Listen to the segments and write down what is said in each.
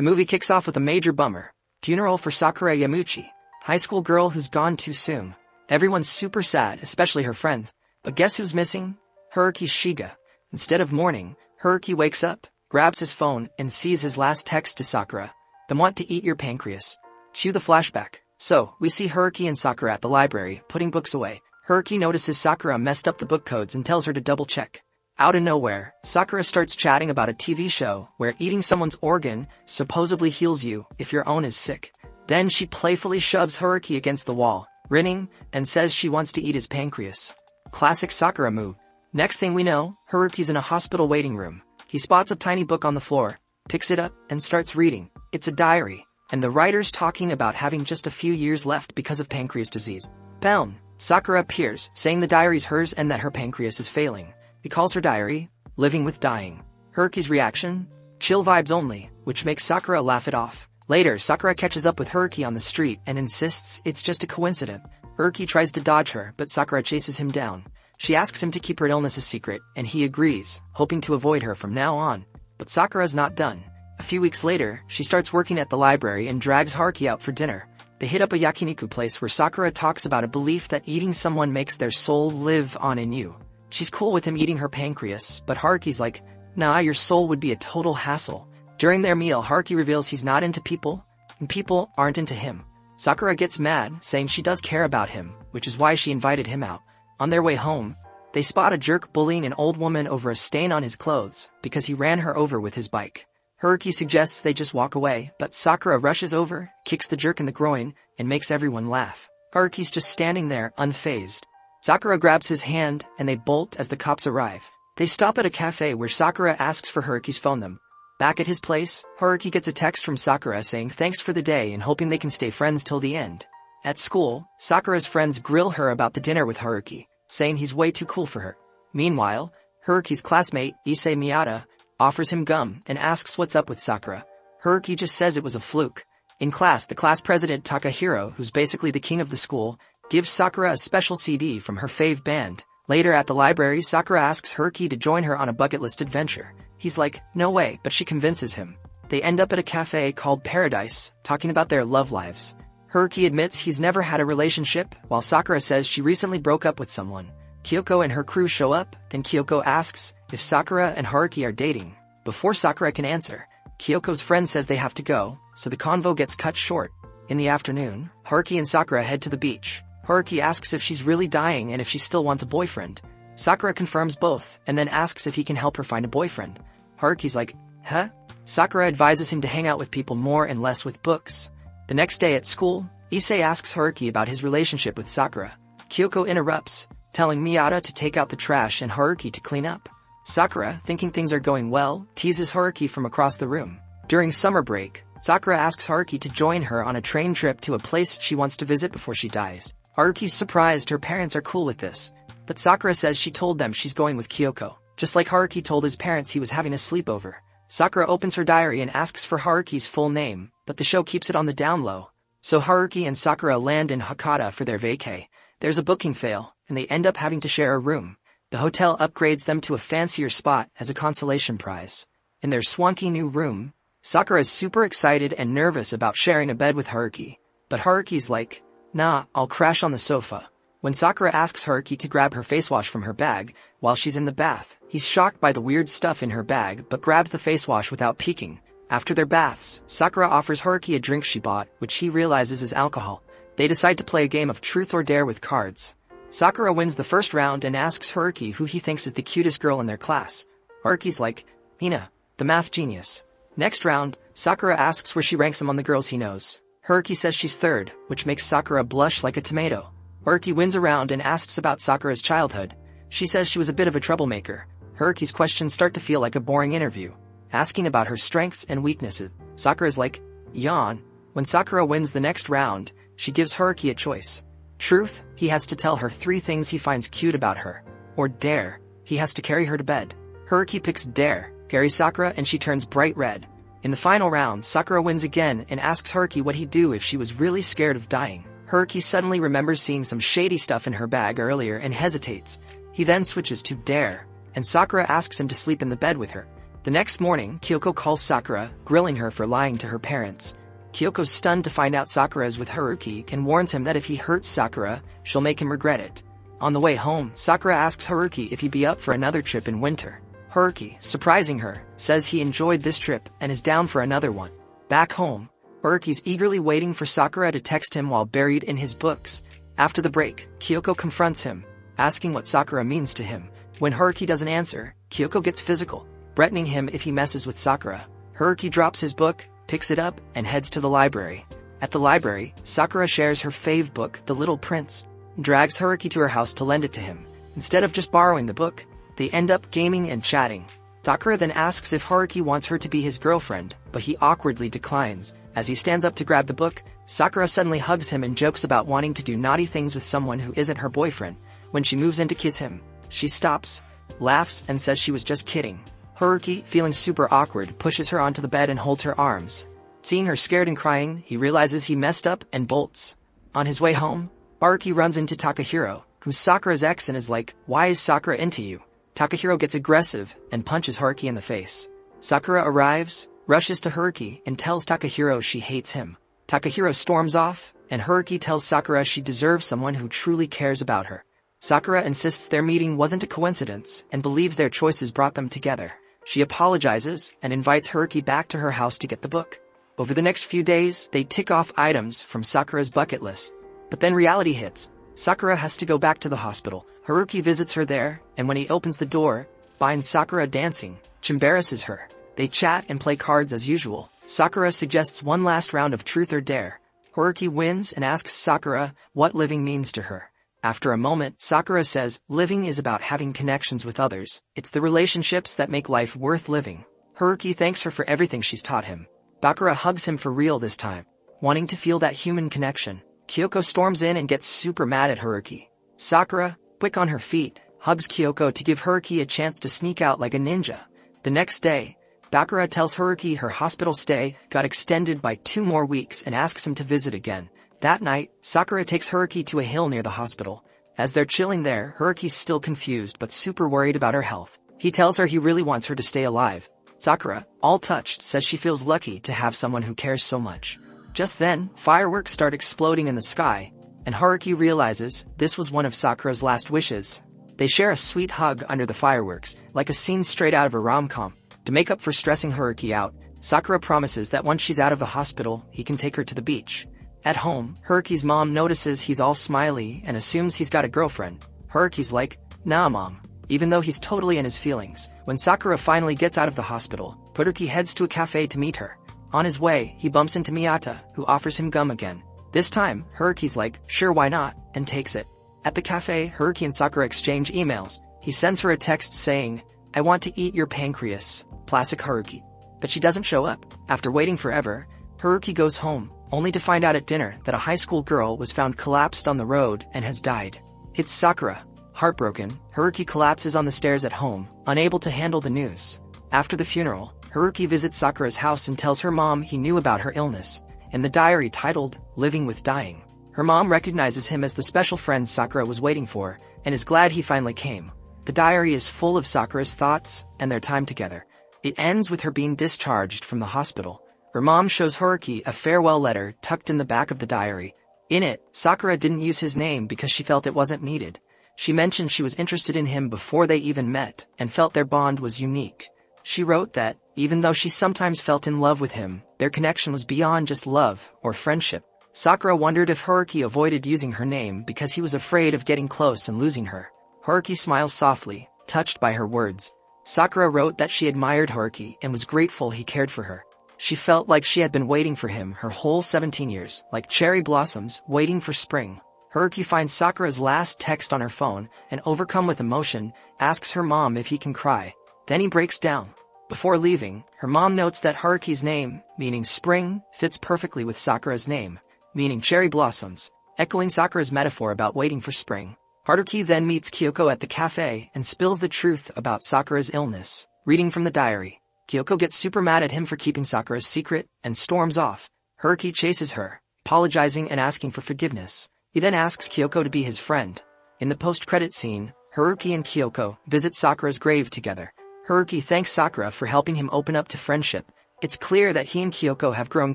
The movie kicks off with a major bummer. Funeral for Sakura Yamuchi, high school girl who's gone too soon. Everyone's super sad, especially her friends. But guess who's missing? Haruki Shiga. Instead of mourning, Haruki wakes up, grabs his phone, and sees his last text to Sakura. "They want to eat your pancreas." Cue the flashback. So, we see Haruki and Sakura at the library, putting books away. Haruki notices Sakura messed up the book codes and tells her to double check. Out of nowhere, Sakura starts chatting about a TV show where eating someone's organ supposedly heals you if your own is sick. Then she playfully shoves Haruki against the wall, grinning, and says she wants to eat his pancreas. Classic Sakura move. Next thing we know, Haruki's in a hospital waiting room. He spots a tiny book on the floor, picks it up, and starts reading. It's a diary, and the writer's talking about having just a few years left because of pancreas disease. Bound. Sakura appears, saying the diary's hers and that her pancreas is failing. He calls her diary, Living with Dying. Haruki's reaction? Chill vibes only, which makes Sakura laugh it off. Later, Sakura catches up with Haruki on the street and insists it's just a coincidence. Haruki tries to dodge her, but Sakura chases him down. She asks him to keep her illness a secret, and he agrees, hoping to avoid her from now on. But Sakura's not done. A few weeks later, she starts working at the library and drags Haruki out for dinner. They hit up a yakiniku place where Sakura talks about a belief that eating someone makes their soul live on in you. She's cool with him eating her pancreas, but Haruki's like, nah, your soul would be a total hassle. During their meal, Haruki reveals he's not into people, and people aren't into him. Sakura gets mad, saying she does care about him, which is why she invited him out. On their way home, they spot a jerk bullying an old woman over a stain on his clothes because he ran her over with his bike. Haruki suggests they just walk away, but Sakura rushes over, kicks the jerk in the groin, and makes everyone laugh. Haruki's just standing there, unfazed. Sakura grabs his hand, and they bolt as the cops arrive. They stop at a cafe where Sakura asks for Haruki's phone them. Back at his place, Haruki gets a text from Sakura saying thanks for the day and hoping they can stay friends till the end. At school, Sakura's friends grill her about the dinner with Haruki, saying he's way too cool for her. Meanwhile, Haruki's classmate, Issei Miyata, offers him gum and asks what's up with Sakura. Haruki just says it was a fluke. In class, the class president Takahiro, who's basically the king of the school, gives Sakura a special CD from her fave band. Later at the library, Sakura asks Haruki to join her on a bucket list adventure. He's like, no way, but she convinces him. They end up at a cafe called Paradise, talking about their love lives. Haruki admits he's never had a relationship, while Sakura says she recently broke up with someone. Kyoko and her crew show up, then Kyoko asks if Sakura and Haruki are dating. Before Sakura can answer, Kyoko's friend says they have to go, so the convo gets cut short. In the afternoon, Haruki and Sakura head to the beach. Haruki asks if she's really dying and if she still wants a boyfriend. Sakura confirms both, and then asks if he can help her find a boyfriend. Haruki's like, huh? Sakura advises him to hang out with people more and less with books. The next day at school, Issei asks Haruki about his relationship with Sakura. Kyoko interrupts, telling Miyata to take out the trash and Haruki to clean up. Sakura, thinking things are going well, teases Haruki from across the room. During summer break, Sakura asks Haruki to join her on a train trip to a place she wants to visit before she dies. Haruki's surprised her parents are cool with this, but Sakura says she told them she's going with Kyoko, just like Haruki told his parents he was having a sleepover. Sakura opens her diary and asks for Haruki's full name, but the show keeps it on the down low. So Haruki and Sakura land in Hakata for their vacay. There's a booking fail, and they end up having to share a room. The hotel upgrades them to a fancier spot as a consolation prize. In their swanky new room, Sakura is super excited and nervous about sharing a bed with Haruki. But Haruki's like, nah, I'll crash on the sofa. When Sakura asks Haruki to grab her face wash from her bag while she's in the bath, he's shocked by the weird stuff in her bag but grabs the face wash without peeking. After their baths, Sakura offers Haruki a drink she bought, which he realizes is alcohol. They decide to play a game of truth or dare with cards. Sakura wins the first round and asks Haruki who he thinks is the cutest girl in their class. Haruki's like, Hina, the math genius. Next round, Sakura asks where she ranks among the girls he knows. Haruki says she's third, which makes Sakura blush like a tomato. Haruki wins a round and asks about Sakura's childhood. She says she was a bit of a troublemaker. Haruki's questions start to feel like a boring interview, asking about her strengths and weaknesses. Sakura's like, yawn. When Sakura wins the next round, she gives Haruki a choice. Truth, he has to tell her 3 things he finds cute about her. Or dare, he has to carry her to bed. Haruki picks dare, carries Sakura, and she turns bright red. In the final round, Sakura wins again and asks Haruki what he'd do if she was really scared of dying. Haruki suddenly remembers seeing some shady stuff in her bag earlier and hesitates. He then switches to dare, and Sakura asks him to sleep in the bed with her. The next morning, Kyoko calls Sakura, grilling her for lying to her parents. Kyoko's stunned to find out Sakura is with Haruki and warns him that if he hurts Sakura, she'll make him regret it. On the way home, Sakura asks Haruki if he'd be up for another trip in winter. Haruki, surprising her, says he enjoyed this trip and is down for another one. Back home, Haruki's eagerly waiting for Sakura to text him while buried in his books. After the break, Kyoko confronts him, asking what Sakura means to him. When Haruki doesn't answer, Kyoko gets physical, threatening him if he messes with Sakura. Haruki drops his book, picks it up, and heads to the library. At the library, Sakura shares her fave book, The Little Prince, and drags Haruki to her house to lend it to him. Instead of just borrowing the book, they end up gaming and chatting. Sakura then asks if Haruki wants her to be his girlfriend, but he awkwardly declines. As he stands up to grab the book, Sakura suddenly hugs him and jokes about wanting to do naughty things with someone who isn't her boyfriend. When she moves in to kiss him, she stops, laughs, and says she was just kidding. Haruki, feeling super awkward, pushes her onto the bed and holds her arms. Seeing her scared and crying, he realizes he messed up and bolts. On his way home, Haruki runs into Takahiro, who's Sakura's ex, and is like, "Why is Sakura into you?" Takahiro gets aggressive and punches Haruki in the face. Sakura arrives, rushes to Haruki, and tells Takahiro she hates him. Takahiro storms off, and Haruki tells Sakura she deserves someone who truly cares about her. Sakura insists their meeting wasn't a coincidence and believes their choices brought them together. She apologizes and invites Haruki back to her house to get the book. Over the next few days, they tick off items from Sakura's bucket list. But then reality hits. Sakura has to go back to the hospital. Haruki visits her there, and when he opens the door, finds Sakura dancing, which embarrasses her. They chat and play cards as usual. Sakura suggests one last round of truth or dare. Haruki wins and asks Sakura what living means to her. After a moment, Sakura says, living is about having connections with others. It's the relationships that make life worth living. Haruki thanks her for everything she's taught him. Sakura hugs him for real this time, wanting to feel that human connection. Kyoko storms in and gets super mad at Haruki. Sakura, quick on her feet, hugs Kyoko to give Haruki a chance to sneak out like a ninja. The next day, Sakura tells Haruki her hospital stay got extended by 2 more weeks and asks him to visit again. That night, Sakura takes Haruki to a hill near the hospital. As they're chilling there, Haruki's still confused but super worried about her health. He tells her he really wants her to stay alive. Sakura, all touched, says she feels lucky to have someone who cares so much. Just then, fireworks start exploding in the sky, and Haruki realizes this was one of Sakura's last wishes. They share a sweet hug under the fireworks, like a scene straight out of a rom-com. To make up for stressing Haruki out, Sakura promises that once she's out of the hospital, he can take her to the beach. At home, Haruki's mom notices he's all smiley and assumes he's got a girlfriend. Haruki's like, "Nah, mom," even though he's totally in his feelings. When Sakura finally gets out of the hospital, Haruki heads to a cafe to meet her. On his way, he bumps into Miyata, who offers him gum again. This time, Haruki's like, "Sure, why not," and takes it. At the cafe, Haruki and Sakura exchange emails. He sends her a text saying, "I want to eat your pancreas," classic Haruki. But she doesn't show up. After waiting forever, Haruki goes home, only to find out at dinner that a high school girl was found collapsed on the road and has died. It's Sakura. Heartbroken, Haruki collapses on the stairs at home, unable to handle the news. After the funeral, Haruki visits Sakura's house and tells her mom he knew about her illness. In the diary titled, Living with Dying, her mom recognizes him as the special friend Sakura was waiting for, and is glad he finally came. The diary is full of Sakura's thoughts and their time together. It ends with her being discharged from the hospital. Her mom shows Haruki a farewell letter tucked in the back of the diary. In it, Sakura didn't use his name because she felt it wasn't needed. She mentioned she was interested in him before they even met, and felt their bond was unique. She wrote that, even though she sometimes felt in love with him, their connection was beyond just love or friendship. Sakura wondered if Haruki avoided using her name because he was afraid of getting close and losing her. Haruki smiles softly, touched by her words. Sakura wrote that she admired Haruki and was grateful he cared for her. She felt like she had been waiting for him her whole 17 years, like cherry blossoms waiting for spring. Haruki finds Sakura's last text on her phone and, overcome with emotion, asks her mom if he can cry. Then he breaks down. Before leaving, her mom notes that Haruki's name, meaning spring, fits perfectly with Sakura's name, meaning cherry blossoms, echoing Sakura's metaphor about waiting for spring. Haruki then meets Kyoko at the cafe and spills the truth about Sakura's illness. Reading from the diary, Kyoko gets super mad at him for keeping Sakura's secret and storms off. Haruki chases her, apologizing and asking for forgiveness. He then asks Kyoko to be his friend. In the post-credit scene, Haruki and Kyoko visit Sakura's grave together. Haruki thanks Sakura for helping him open up to friendship. It's clear that he and Kyoko have grown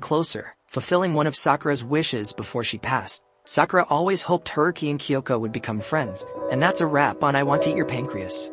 closer, fulfilling one of Sakura's wishes before she passed. Sakura always hoped Haruki and Kyoko would become friends, and that's a wrap on I Want to Eat Your Pancreas.